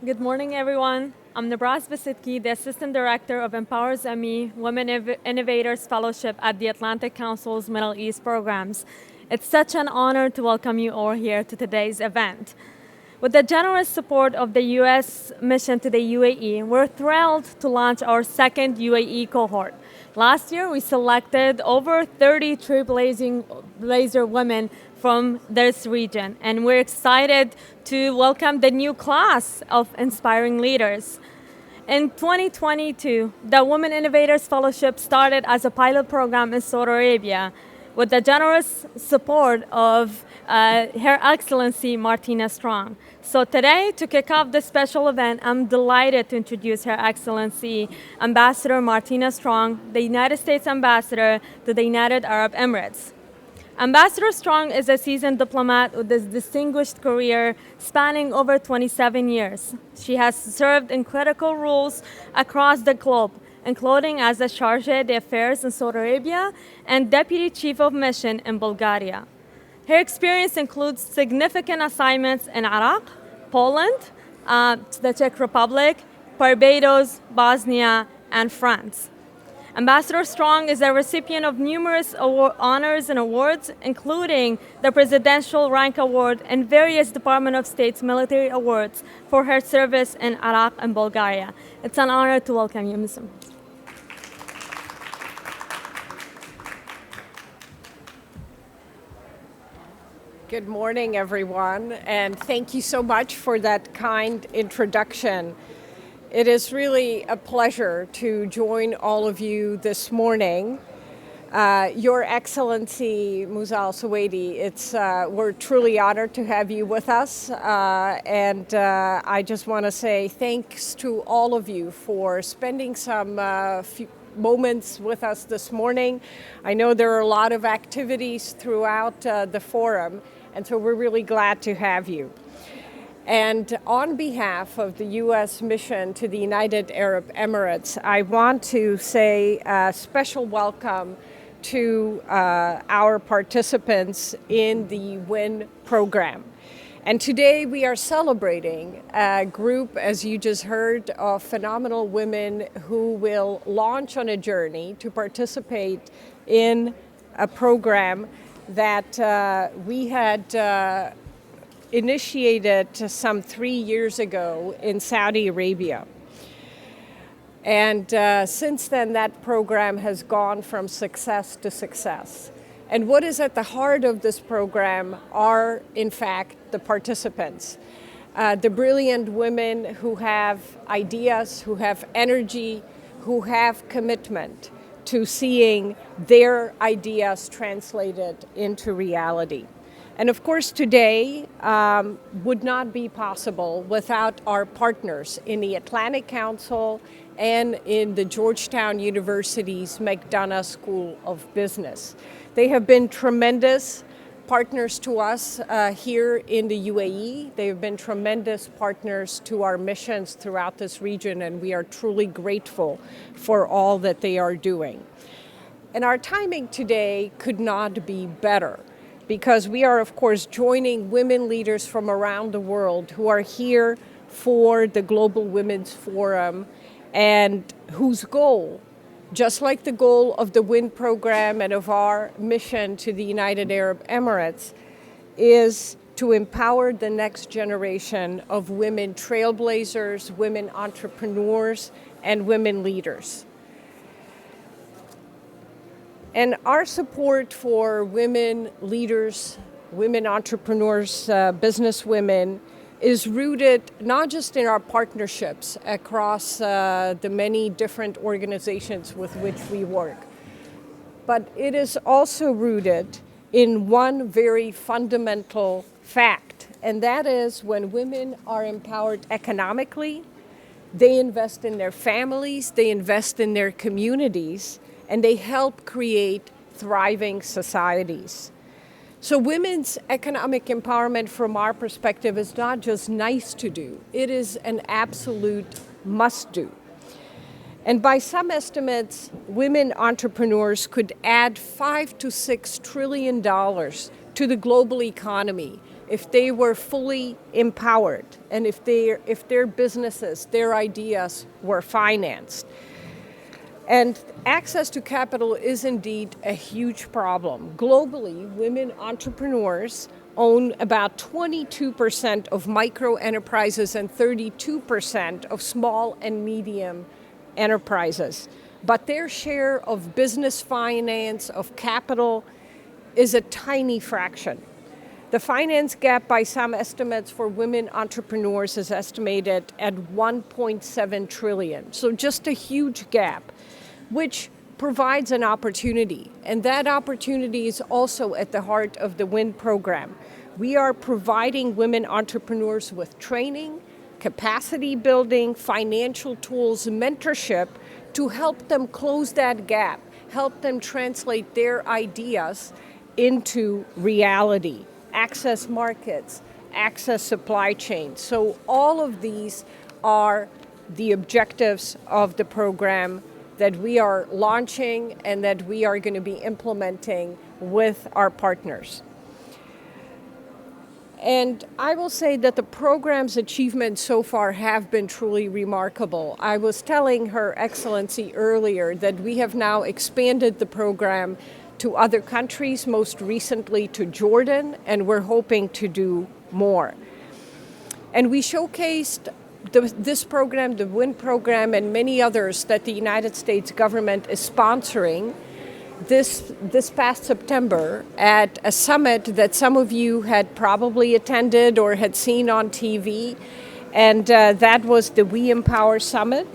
Good morning, everyone. I'm Nabraz Basitki, the Assistant Director of Empowers ME Women Innovators Fellowship at the Atlantic Council's Middle East Programs. It's such an honor to welcome you all here to today's event. With the generous support of the U.S. mission to the UAE, we're thrilled to launch our second UAE cohort. Last year, we selected over 30 trailblazer women from this region, and we're excited to welcome the new class of inspiring leaders. In 2022, the Women Innovators Fellowship started as a pilot program in Saudi Arabia with the generous support of Her Excellency Martina Strong. So today, to kick off this special event, I'm delighted to introduce Her Excellency Ambassador Martina Strong, the United States Ambassador to the United Arab Emirates. Ambassador Strong is a seasoned diplomat with a distinguished career spanning over 27 years. She has served in critical roles across the globe, including as a Chargé d'Affaires in Saudi Arabia and Deputy Chief of Mission in Bulgaria. Her experience includes significant assignments in Iraq, Poland, the Czech Republic, Barbados, Bosnia, and France. Ambassador Strong is a recipient of numerous honors and awards, including the Presidential Rank Award and various Department of State's military awards for her service in Iraq and Bulgaria. It's an honor to welcome you, Ms. Good morning, everyone, and thank you so much for that kind introduction. It is really a pleasure to join all of you this morning. Your Excellency Musa Al-Suwaidi, we're truly honored to have you with us, and I just want to say thanks to all of you for spending some few moments with us this morning. I know there are a lot of activities throughout the forum, and so we're really glad to have you. And on behalf of the U.S. mission to the United Arab Emirates, I want to say a special welcome to our participants in the WIN program. And today we are celebrating a group, as you just heard, of phenomenal women who will launch on a journey to participate in a program that we had initiated some 3 years ago in Saudi Arabia. And since then, that program has gone from success to success. And what is at the heart of this program are, in fact, the participants. The brilliant women who have ideas, who have energy, who have commitment to seeing their ideas translated into reality. And of course, today would not be possible without our partners in the Atlantic Council and in the Georgetown University's McDonough School of Business. They have been tremendous partners to us here in the UAE. They have been tremendous partners to our missions throughout this region, and we are truly grateful for all that they are doing. And our timing today could not be better, because we are, of course, joining women leaders from around the world who are here for the Global Women's Forum, and whose goal, just like the goal of the WIN program and of our mission to the United Arab Emirates, is to empower the next generation of women trailblazers, women entrepreneurs, and women leaders. And our support for women leaders, women entrepreneurs, business women, is rooted not just in our partnerships across the many different organizations with which we work, but it is also rooted in one very fundamental fact, and that is when women are empowered economically, they invest in their families, they invest in their communities, and they help create thriving societies. So women's economic empowerment from our perspective is not just nice to do, it is an absolute must do. And by some estimates, women entrepreneurs could add $5 to $6 trillion to the global economy if they were fully empowered, and if their businesses, their ideas were financed. And access to capital is indeed a huge problem. Globally, women entrepreneurs own about 22% of micro enterprises and 32% of small and medium enterprises. But their share of business finance, of capital, is a tiny fraction. The finance gap by some estimates for women entrepreneurs is estimated at 1.7 trillion. So just a huge gap, which provides an opportunity. And that opportunity is also at the heart of the WIN program. We are providing women entrepreneurs with training, capacity building, financial tools, mentorship to help them close that gap, help them translate their ideas into reality, access markets, access supply chains. So all of these are the objectives of the program that we are launching and that we are going to be implementing with our partners. And I will say that the program's achievements so far have been truly remarkable. I was telling Her Excellency earlier that we have now expanded the program to other countries, most recently to Jordan, and we're hoping to do more. And we showcased this program, the WIN program, and many others that the United States government is sponsoring this past September at a summit that some of you had probably attended or had seen on TV, and that was the We Empower Summit.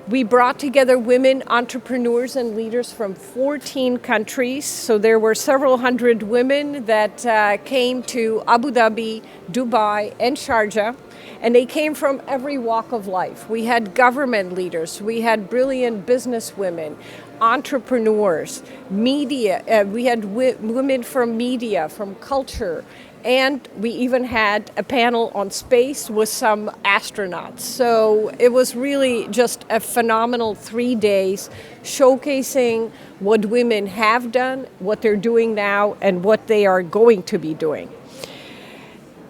We brought together women entrepreneurs and leaders from 14 countries, so there were several hundred women that came to Abu Dhabi, Dubai, and Sharjah. And they came from every walk of life. We had government leaders, we had brilliant business women, entrepreneurs, media, we had women from media, from culture, and we even had a panel on space with some astronauts. So it was really just a phenomenal 3 days showcasing what women have done, what they're doing now, and what they are going to be doing.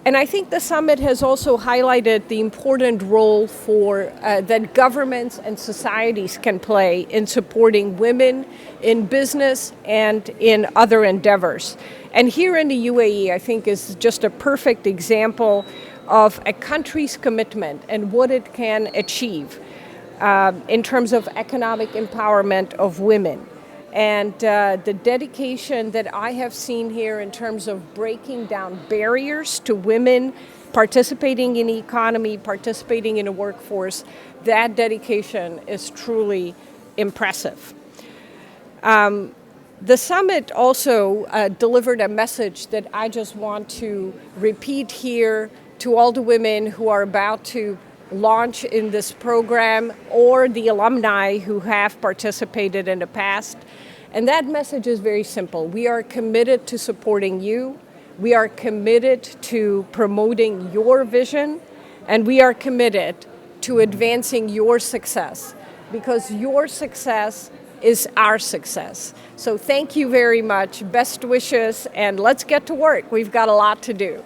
And I think the summit has also highlighted the important role that governments and societies can play in supporting women in business and in other endeavors. And here in the UAE, I think, is just a perfect example of a country's commitment and what it can achieve in terms of economic empowerment of women. And the dedication that I have seen here in terms of breaking down barriers to women participating in the economy, participating in a workforce, that dedication is truly impressive. The summit also delivered a message that I just want to repeat here to all the women who are about to launch in this program or the alumni who have participated in the past. And that message is very simple. We are committed to supporting you. We are committed to promoting your vision. And we are committed to advancing your success, because your success is our success. So thank you very much. Best wishes, and let's get to work. We've got a lot to do.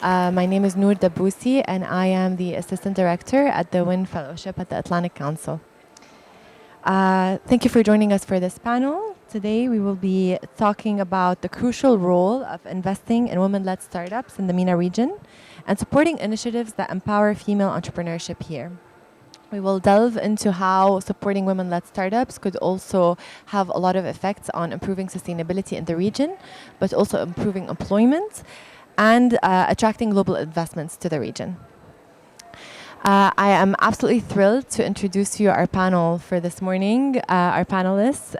My name is Noor Dabbousi, and I am the Assistant Director at the WIN Fellowship at the Atlantic Council. Thank you for joining us for this panel. Today we will be talking about the crucial role of investing in women-led startups in the MENA region and supporting initiatives that empower female entrepreneurship here. We will delve into how supporting women-led startups could also have a lot of effects on improving sustainability in the region, but also improving employment and attracting global investments to the region. I am absolutely thrilled to introduce you our panel for this morning. Our panelists,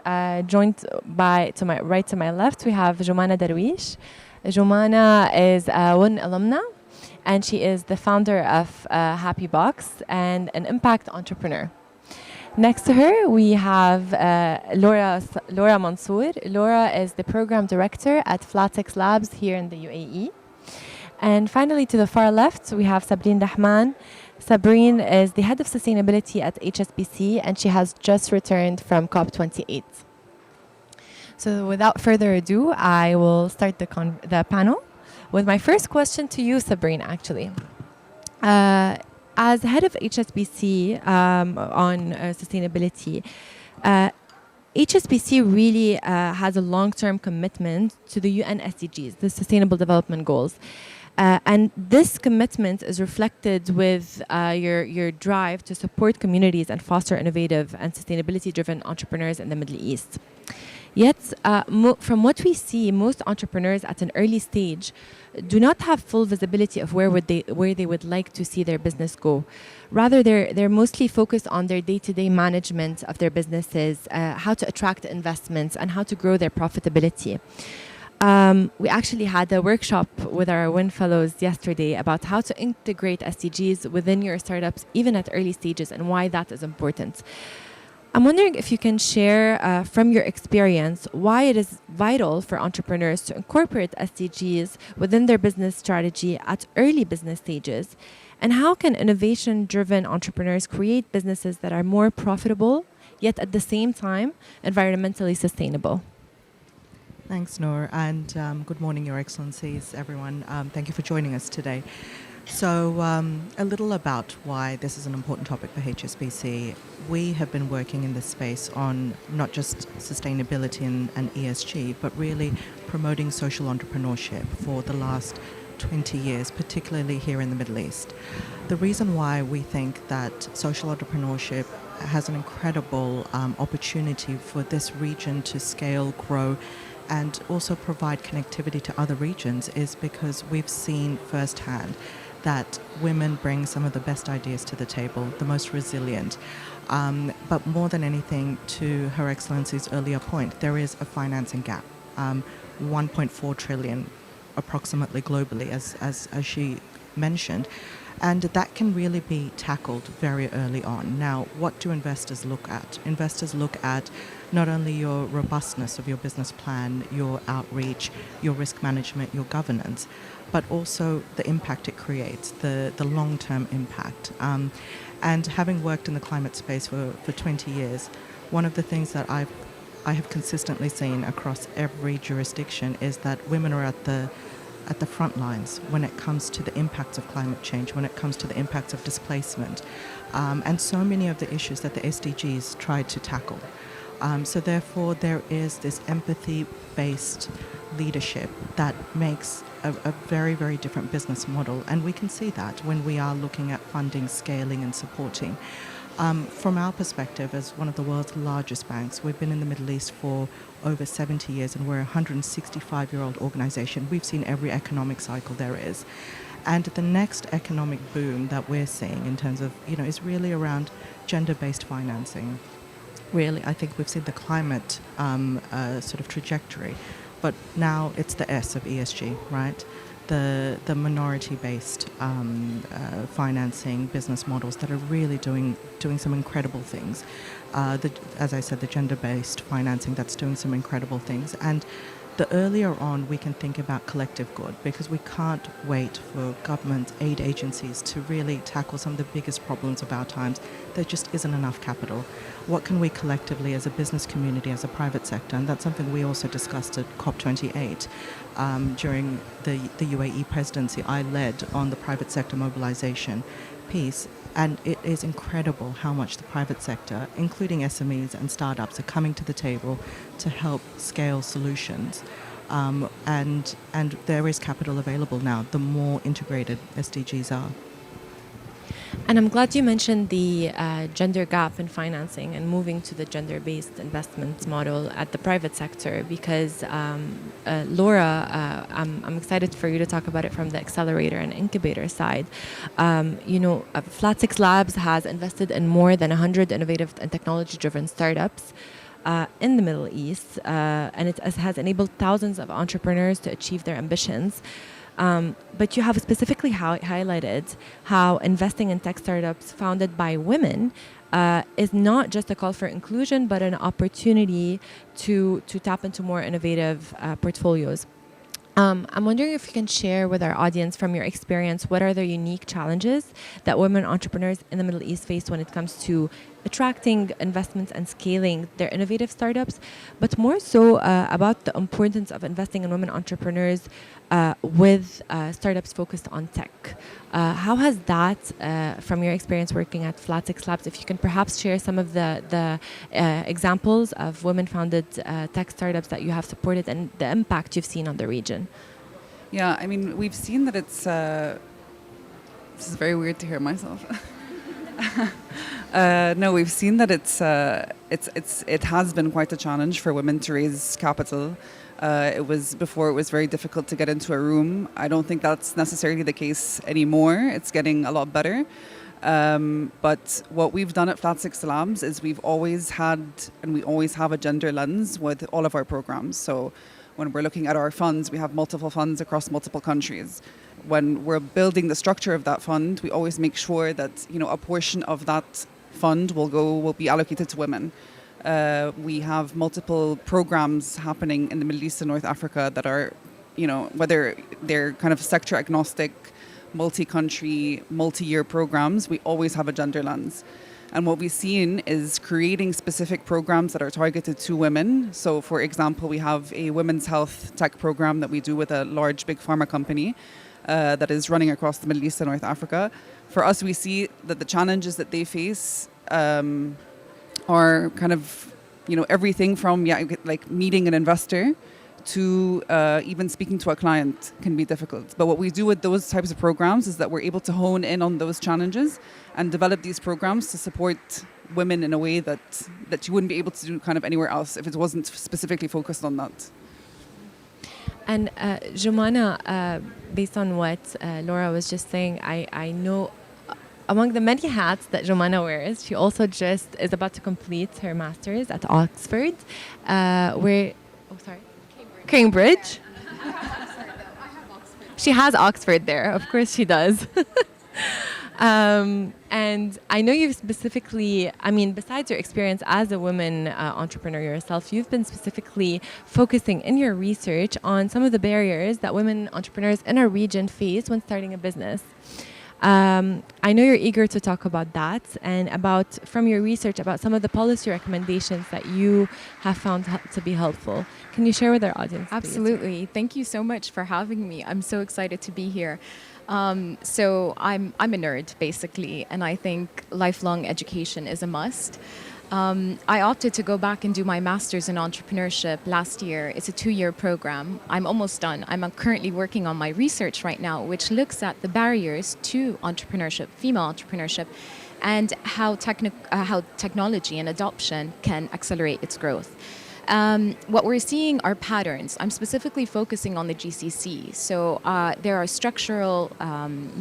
joined by, to my left, we have Jumana Darwish. Jumana is a WIN alumna, and she is the founder of Happy Box and an impact entrepreneur. Next to her, we have Laura Mansour. Laura is the program director at Flatex Labs here in the UAE. And finally, to the far left, we have Sabrine Rahman. Sabrine is the head of sustainability at HSBC, and she has just returned from COP28. So without further ado, I will start the panel with my first question to you, Sabrina, actually. As head of HSBC on sustainability, HSBC really has a long-term commitment to the UN SDGs, the Sustainable Development Goals. And this commitment is reflected with your drive to support communities and foster innovative and sustainability-driven entrepreneurs in the Middle East. Yet, from what we see, most entrepreneurs at an early stage do not have full visibility of where they would like to see their business go. Rather, they're mostly focused on their day-to-day management of their businesses, how to attract investments, and how to grow their profitability. We actually had a workshop with our WIN Fellows yesterday about how to integrate SDGs within your startups, even at early stages, and why that is important. I'm wondering if you can share from your experience why it is vital for entrepreneurs to incorporate SDGs within their business strategy at early business stages, and how can innovation-driven entrepreneurs create businesses that are more profitable, yet at the same time environmentally sustainable? Thanks, Noor, and good morning, Your Excellencies, everyone. Thank you for joining us today. So a little about why this is an important topic for HSBC. We have been working in this space on not just sustainability and ESG, but really promoting social entrepreneurship for the last 20 years, particularly here in the Middle East. The reason why we think that social entrepreneurship has an incredible opportunity for this region to scale, grow, and also provide connectivity to other regions is because we've seen firsthand that women bring some of the best ideas to the table, the most resilient. But more than anything, to Her Excellency's earlier point, there is a financing gap, 1.4 trillion approximately globally, as she mentioned. And that can really be tackled very early on. Now, what do investors look at? Investors look at not only your robustness of your business plan, your outreach, your risk management, your governance, but also the impact it creates, the long-term impact. And having worked in the climate space for 20 years, one of the things that I have consistently seen across every jurisdiction is that women are at the front lines when it comes to the impacts of climate change, when it comes to the impacts of displacement, and so many of the issues that the SDGs tried to tackle. So therefore, there is this empathy-based leadership that makes a very, very different business model. And we can see that when we are looking at funding, scaling, and supporting. From our perspective, as one of the world's largest banks, we've been in the Middle East for over 70 years, and we're a 165-year-old organization. We've seen every economic cycle there is. And the next economic boom that we're seeing in terms of, is really around gender-based financing. Really, I think we've seen the climate sort of trajectory, but now it's the S of ESG, right? The minority-based financing business models that are really doing some incredible things. As I said, the gender-based financing that's doing some incredible things. And the earlier on we can think about collective good, because we can't wait for government aid agencies to really tackle some of the biggest problems of our times. There just isn't enough capital. What can we collectively as a business community, as a private sector, and that's something we also discussed at COP28 during the UAE presidency. I led on the private sector mobilization piece, and it is incredible how much the private sector, including SMEs and startups, are coming to the table to help scale solutions. And there is capital available now, the more integrated SDGs are. And I'm glad you mentioned the gender gap in financing and moving to the gender-based investment model at the private sector, because Laura, I'm excited for you to talk about it from the accelerator and incubator side. Flat Six Labs has invested in more than 100 innovative and technology-driven startups in the Middle East, and it has enabled thousands of entrepreneurs to achieve their ambitions. But you have specifically highlighted how investing in tech startups founded by women is not just a call for inclusion, but an opportunity to tap into more innovative portfolios. I'm wondering if you can share with our audience from your experience, what are the unique challenges that women entrepreneurs in the Middle East face when it comes to attracting investments and scaling their innovative startups, but more so about the importance of investing in women entrepreneurs with startups focused on tech. How has that, from your experience working at Flatix Labs, if you can perhaps share some of the examples of women-founded tech startups that you have supported and the impact you've seen on the region? Yeah, I mean, we've seen that it's. This is very weird to hear myself. No, we've seen that it has been quite a challenge for women to raise capital. It was very difficult to get into a room. I don't think that's necessarily the case anymore. It's getting a lot better. But what we've done at Flatix Labs is we've always had and we always have a gender lens with all of our programs. So when we're looking at our funds, we have multiple funds across multiple countries. When we're building the structure of that fund, we always make sure that a portion of that fund will be allocated to women. We have multiple programs happening in the Middle East and North Africa that are, whether they're kind of sector agnostic, multi-country, multi-year programs, we always have a gender lens. And what we've seen is creating specific programs that are targeted to women. So, for example, we have a women's health tech program that we do with a large big pharma company that is running across the Middle East and North Africa. For us, we see that the challenges that they face are kind of, everything from like meeting an investor to even speaking to a client can be difficult. But what we do with those types of programs is that we're able to hone in on those challenges and develop these programs to support women in a way that you wouldn't be able to do kind of anywhere else if it wasn't specifically focused on that. And Jumana, based on what Laura was just saying, I know among the many hats that Jumana wears, she also just is about to complete her master's at Oxford, Cambridge. She has Oxford there, of course she does. And I know you've specifically, besides your experience as a woman entrepreneur yourself, you've been specifically focusing in your research on some of the barriers that women entrepreneurs in our region face when starting a business. I know you're eager to talk about that and from your research, about some of the policy recommendations that you have found to be helpful. Can you share with our audience, please? Absolutely. Thank you so much for having me. I'm so excited to be here. So I'm a nerd, basically, and I think lifelong education is a must. I opted to go back and do my master's in entrepreneurship last year. It's a 2-year program. I'm almost done. I'm currently working on my research right now, which looks at the barriers to entrepreneurship, female entrepreneurship, and how technology and adoption can accelerate its growth. What we're seeing are patterns. I'm specifically focusing on the GCC. So there are structural,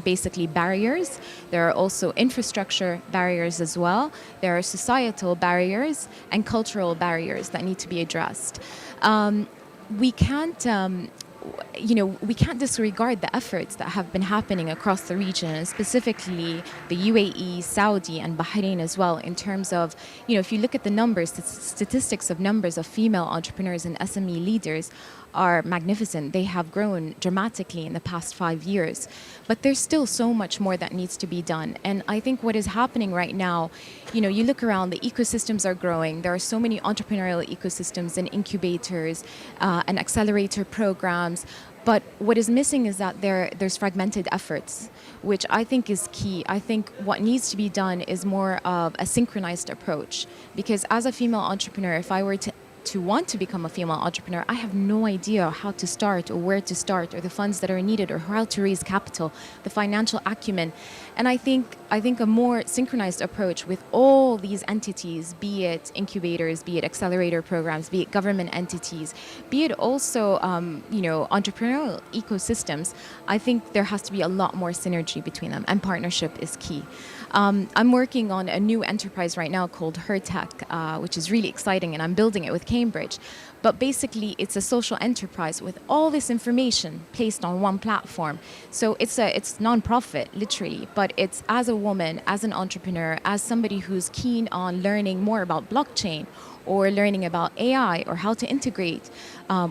basically, barriers. There are also infrastructure barriers as well. There are societal barriers and cultural barriers that need to be addressed. We can't disregard the efforts that have been happening across the region, specifically the UAE, Saudi, and Bahrain as well, in terms of, if you look at the numbers, the statistics of numbers of female entrepreneurs and SME leaders are magnificent. They have grown dramatically in the past 5 years. But there's still so much more that needs to be done. And I think what is happening right now, you look around, the ecosystems are growing. There are so many entrepreneurial ecosystems and incubators and accelerator programs. But what is missing is that there's fragmented efforts, which I think is key. I think what needs to be done is more of a synchronized approach. Because as a female entrepreneur, if I were to want to become a female entrepreneur, I have no idea how to start or where to start or the funds that are needed or how to raise capital, the financial acumen. And I think a more synchronized approach with all these entities, be it incubators, be it accelerator programs, be it government entities, be it also entrepreneurial ecosystems, I think there has to be a lot more synergy between them, and partnership is key. I'm working on a new enterprise right now called HerTech, which is really exciting, and I'm building it with Cambridge. But basically, it's a social enterprise with all this information placed on one platform. So it's non-profit, literally, but it's as a woman, as an entrepreneur, as somebody who's keen on learning more about blockchain or learning about AI or how to integrate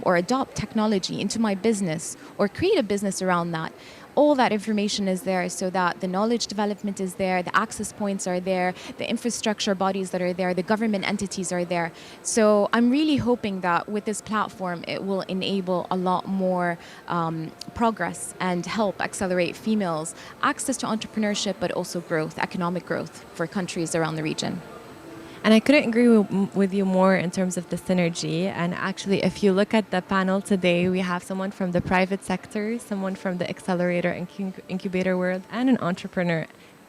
or adopt technology into my business or create a business around that. All that information is there so that the knowledge development is there, the access points are there, the infrastructure bodies that are there, the government entities are there. So I'm really hoping that with this platform, it will enable a lot more progress and help accelerate females' access to entrepreneurship, but also growth, economic growth for countries around the region. And I couldn't agree with you more in terms of the synergy. And actually, if you look at the panel today, we have someone from the private sector, someone from the accelerator and incubator world, and an entrepreneur,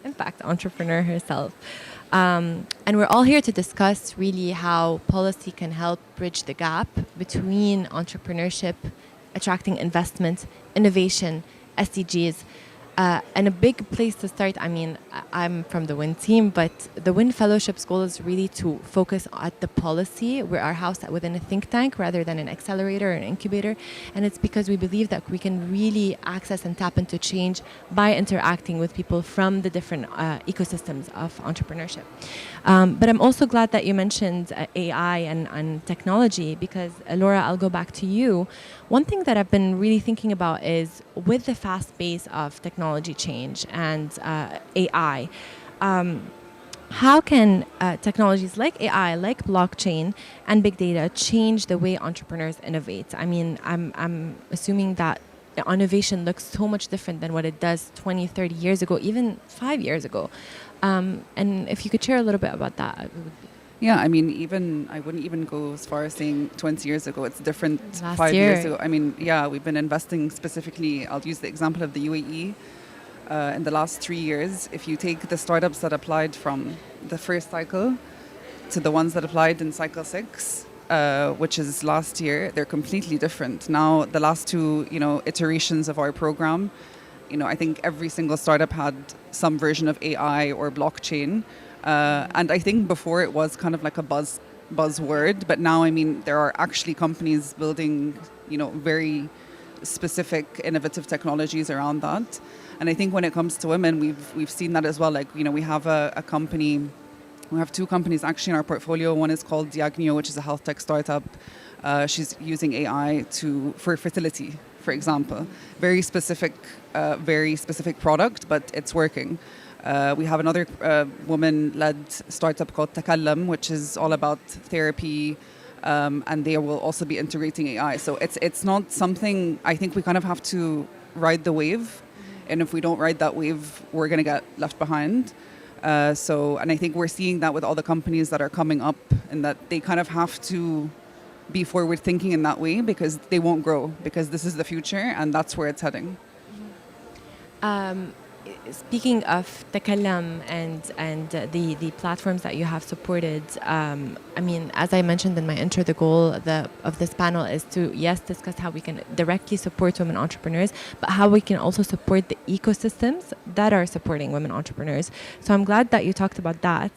in fact, entrepreneur herself. And we're all here to discuss really how policy can help bridge the gap between entrepreneurship, attracting investment, innovation, SDGs. And a big place to start, I mean, I'm from the WIN team, but the WIN Fellowship's goal is really to focus at the policy. We're our house within a think tank rather than an accelerator or an incubator. And it's because we believe that we can really access and tap into change by interacting with people from the different ecosystems of entrepreneurship. But I'm also glad that you mentioned AI and technology because, Laura, I'll go back to you. One thing that I've been really thinking about is with the fast pace of technology change and AI, how can technologies like AI, like blockchain and big data change the way entrepreneurs innovate? I mean, I'm assuming that innovation looks so much different than what it does 20, 30 years ago, even 5 years ago. And if you could share a little bit about that. Yeah, I mean, I wouldn't even go as far as saying 20 years ago. It's different Last 5 year. years ago. I mean, yeah, we've been investing specifically, I'll use the example of the UAE. In the last 3 years, if you take the startups that applied from the first cycle to the ones that applied in cycle 6, which is last year, they're completely different. Now, the last two, iterations of our program, I think every single startup had some version of AI or blockchain. And I think before it was kind of like a buzzword, but now, I mean, there are actually companies building, very specific innovative technologies around that. And I think when it comes to women, we've seen that as well. Like, we have a company, we have two companies actually in our portfolio. One is called Diagnio, which is a health tech startup. She's using AI for fertility, for example. Very specific product, but it's working. We have another woman-led startup called Takallam, which is all about therapy, and they will also be integrating AI. So it's not something, I think we kind of have to ride the wave. And if we don't ride that wave, we're going to get left behind. And I think we're seeing that with all the companies that are coming up, and that they kind of have to be forward thinking in that way because they won't grow, because this is the future and that's where it's heading. Speaking of Takallam and the platforms that you have supported, I mean, as I mentioned in my intro, the goal of this panel is to, yes, discuss how we can directly support women entrepreneurs, but how we can also support the ecosystems that are supporting women entrepreneurs. So I'm glad that you talked about that.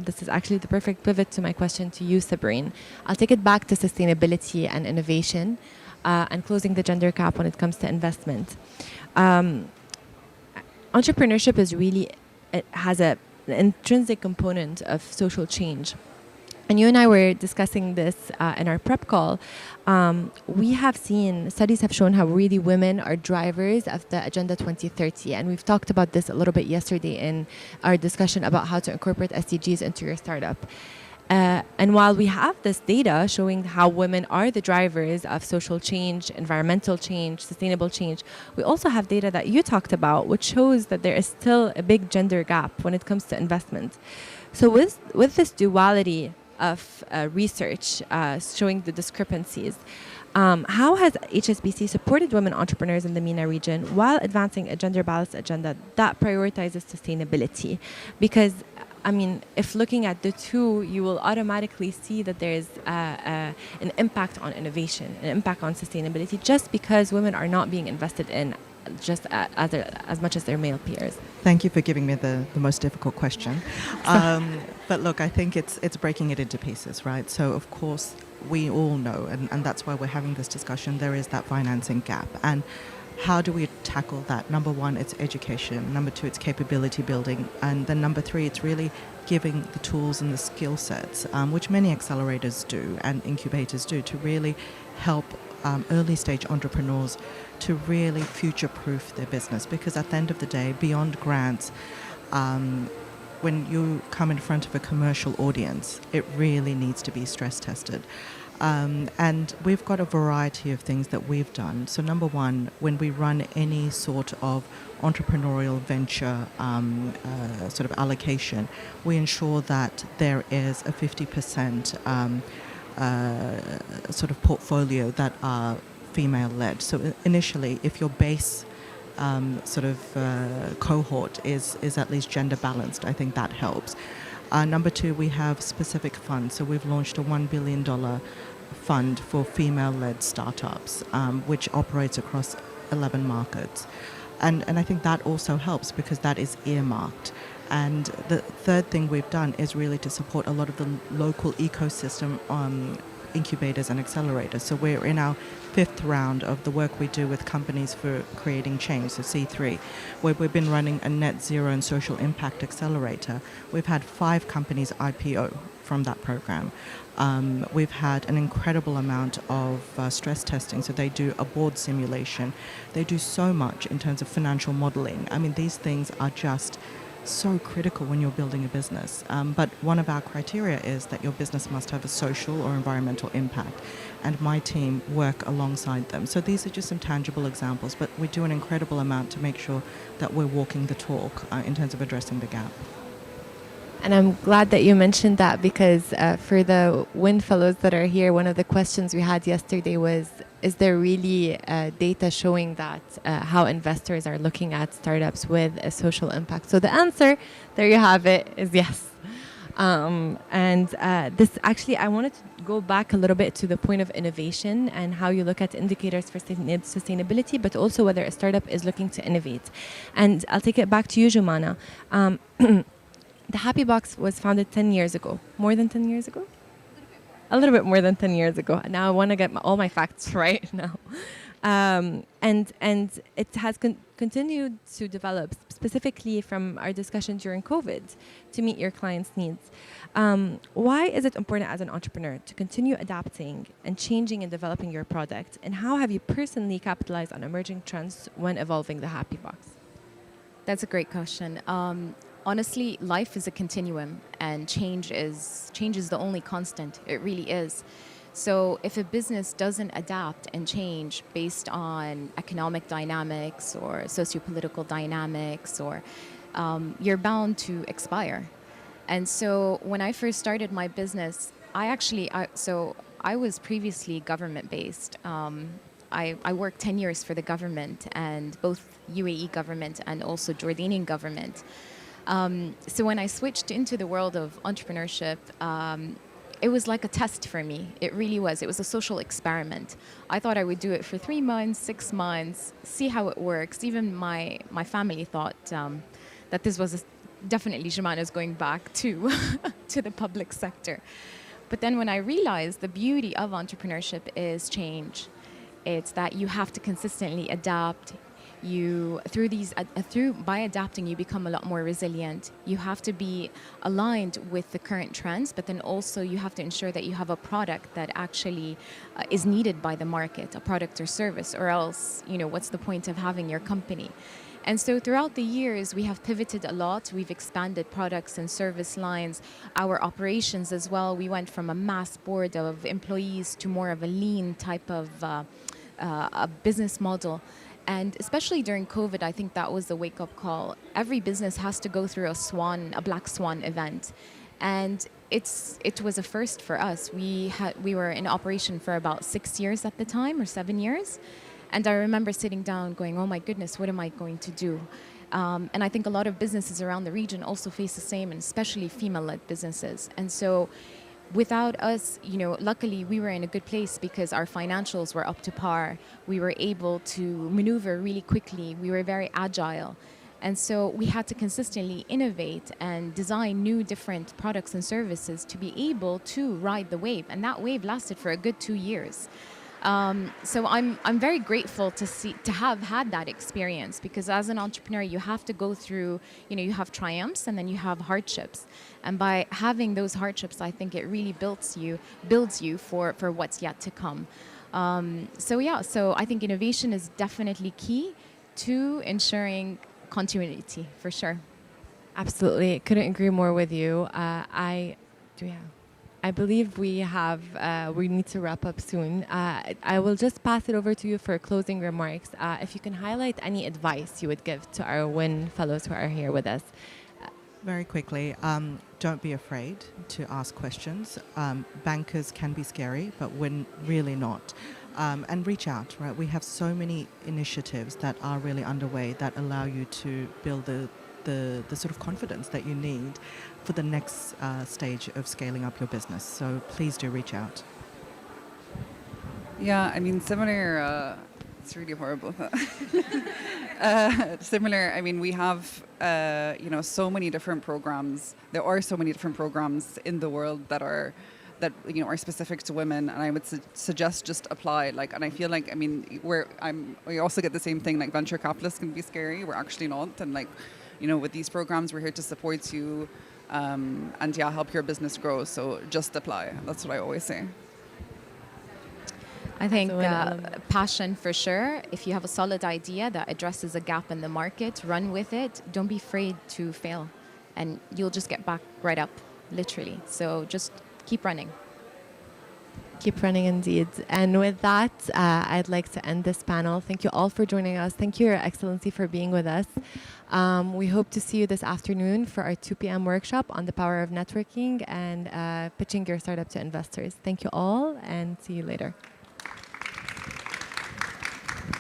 This is actually the perfect pivot to my question to you, Sabrine. I'll take it back to sustainability and innovation and closing the gender gap when it comes to investment. Entrepreneurship is really, it has an intrinsic component of social change. And you and I were discussing this in our prep call. We have seen, studies have shown how really women are drivers of the Agenda 2030. And we've talked about this a little bit yesterday in our discussion about how to incorporate SDGs into your startup. And while we have this data showing how women are the drivers of social change, environmental change, sustainable change, we also have data that you talked about, which shows that there is still a big gender gap when it comes to investment. So with this duality of research showing the discrepancies, how has HSBC supported women entrepreneurs in the MENA region while advancing a gender-balanced agenda that prioritizes sustainability? Because I mean, if looking at the two, you will automatically see that there is an impact on innovation, an impact on sustainability, just because women are not being invested in just as much as their male peers. Thank you for giving me the most difficult question. But look, I think it's breaking it into pieces, right? So, of course, we all know, and that's why we're having this discussion, there is that financing gap. And how do we tackle that? Number one, it's education. Number two, it's capability building. And then number three, it's really giving the tools and the skill sets, which many accelerators do and incubators do, to really help early stage entrepreneurs to really future-proof their business. Because at the end of the day, beyond grants, when you come in front of a commercial audience, it really needs to be stress tested. And we've got a variety of things that we've done. So number one, when we run any sort of entrepreneurial venture sort of allocation, we ensure that there is a 50% sort of portfolio that are female-led. So initially, if your base cohort is at least gender balanced, I think that helps. Number two, we have specific funds. So we've launched a $1 billion fund for female-led startups, which operates across 11 markets. And I think that also helps because that is earmarked. And the third thing we've done is really to support a lot of the local ecosystem incubators and accelerators. So we're in our fifth round of the work we do with companies for creating change, so C3, where we've been running a net zero and social impact accelerator. We've had 5 companies IPO from that program. We've had an incredible amount of stress testing, so they do a board simulation. They do so much in terms of financial modeling. I mean, these things are just so critical when you're building a business. But one of our criteria is that your business must have a social or environmental impact. And my team work alongside them. So these are just some tangible examples, but we do an incredible amount to make sure that we're walking the talk in terms of addressing the gap. And I'm glad that you mentioned that because for the WIN fellows that are here, one of the questions we had yesterday was, is there really data showing that how investors are looking at startups with a social impact? So the answer, there you have it, is yes. This actually, I wanted to go back a little bit to the point of innovation and how you look at indicators for sustainability, but also whether a startup is looking to innovate. And I'll take it back to you, Jumana. The Happy Box was founded 10 years ago. More than 10 years ago? A little bit more than 10 years ago. Now I want to get all my facts right now. And it has continued to develop, specifically from our discussion during COVID, to meet your clients' needs. Why is it important as an entrepreneur to continue adapting and changing and developing your product? And how have you personally capitalized on emerging trends when evolving the Happy Box? That's a great question. Honestly, life is a continuum, and change is the only constant. It really is. So if a business doesn't adapt and change based on economic dynamics or sociopolitical dynamics, or you're bound to expire. And so when I first started my business, I was previously government-based. I worked 10 years for the government, and both UAE government and also Jordanian government. So when I switched into the world of entrepreneurship, it was like a test for me. It really was. It was a social experiment. I thought I would do it for 3 months, 6 months, see how it works. Even my family thought that this was definitely Jumana's going back to to the public sector. But then when I realized the beauty of entrepreneurship is change. It's that you have to consistently adapt. By adapting, you become a lot more resilient. You have to be aligned with the current trends, but then also you have to ensure that you have a product that actually is needed by the market, a product or service, or else, what's the point of having your company? And so throughout the years, we have pivoted a lot. We've expanded products and service lines, our operations as well. We went from a mass board of employees to more of a lean type of a business model. And especially during COVID, I think that was the wake-up call. Every business has to go through a black swan event. And it was a first for us. We were in operation for about 6 years at the time, or 7 years. And I remember sitting down going, oh my goodness, what am I going to do? And I think a lot of businesses around the region also face the same, and especially female-led businesses. And so without us, luckily we were in a good place because our financials were up to par. We were able to maneuver really quickly. We were very agile. And so we had to consistently innovate and design new different products and services to be able to ride the wave. And that wave lasted for a good 2 years. So I'm very grateful to have had that experience, because as an entrepreneur you have to go through, you have triumphs and then you have hardships, and by having those hardships I think it really builds you for what's yet to come. So I think innovation is definitely key to ensuring continuity, for sure. Absolutely, couldn't agree more with you. I believe we need to wrap up soon. I will just pass it over to you for closing remarks. If you can highlight any advice you would give to our WIN fellows who are here with us. Very quickly, don't be afraid to ask questions. Bankers can be scary, but WIN really not. And reach out, right? We have so many initiatives that are really underway that allow you to build the sort of confidence that you need for the next stage of scaling up your business. So please do reach out. Yeah, I mean, similar. It's really horrible. Similar. I mean, we have so many different programs. There are so many different programs in the world that are specific to women, and I would suggest just apply. And I feel like, I mean, we also get the same thing. Like, venture capitalists can be scary. We're actually not, and with these programs, we're here to support you, and help your business grow. So just apply. That's what I always say. I think passion, for sure. If you have a solid idea that addresses a gap in the market, run with it. Don't be afraid to fail, and you'll just get back right up, literally. So just keep running. Keep running, indeed. And with that, I'd like to end this panel. Thank you all for joining us. Thank you, Your Excellency, for being with us. We hope to see you this afternoon for our 2 p.m. workshop on the power of networking and pitching your startup to investors. Thank you all, and see you later.